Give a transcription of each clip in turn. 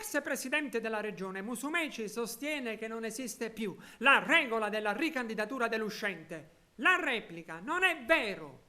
L'ex presidente della regione Musumeci sostiene che non esiste più la regola della ricandidatura dell'uscente. La replica: non è vero.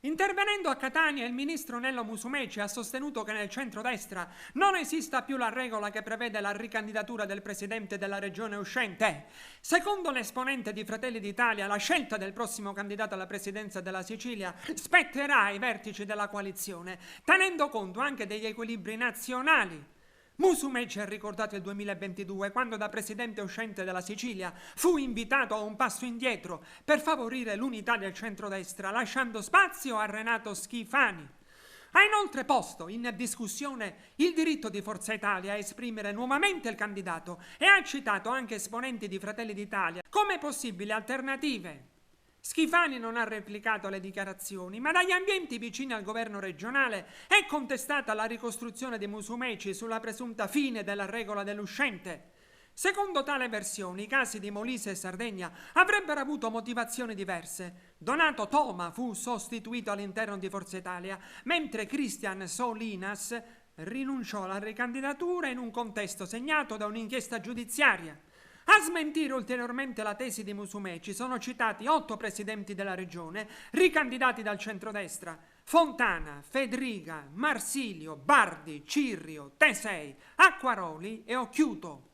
Intervenendo a Catania, il ministro Nello Musumeci ha sostenuto che nel centrodestra non esista più la regola che prevede la ricandidatura del presidente della regione uscente. Secondo l'esponente di Fratelli d'Italia, la scelta del prossimo candidato alla presidenza della Sicilia spetterà ai vertici della coalizione, tenendo conto anche degli equilibri nazionali. Musumeci ha ricordato il 2022, quando da presidente uscente della Sicilia fu invitato a un passo indietro per favorire l'unità del centrodestra, lasciando spazio a Renato Schifani. Ha inoltre posto in discussione il diritto di Forza Italia a esprimere nuovamente il candidato e ha citato anche esponenti di Fratelli d'Italia come possibili alternative. Schifani non ha replicato le dichiarazioni, ma dagli ambienti vicini al governo regionale è contestata la ricostruzione di Musumeci sulla presunta fine della regola dell'uscente. Secondo tale versione, i casi di Molise e Sardegna avrebbero avuto motivazioni diverse. Donato Toma fu sostituito all'interno di Forza Italia, mentre Cristian Solinas rinunciò alla ricandidatura in un contesto segnato da un'inchiesta giudiziaria. A smentire ulteriormente la tesi di Musumeci sono citati 8 presidenti della regione ricandidati dal centrodestra: Fontana, Fedriga, Marsilio, Bardi, Cirrio, Tesei, Acquaroli e Occhiuto.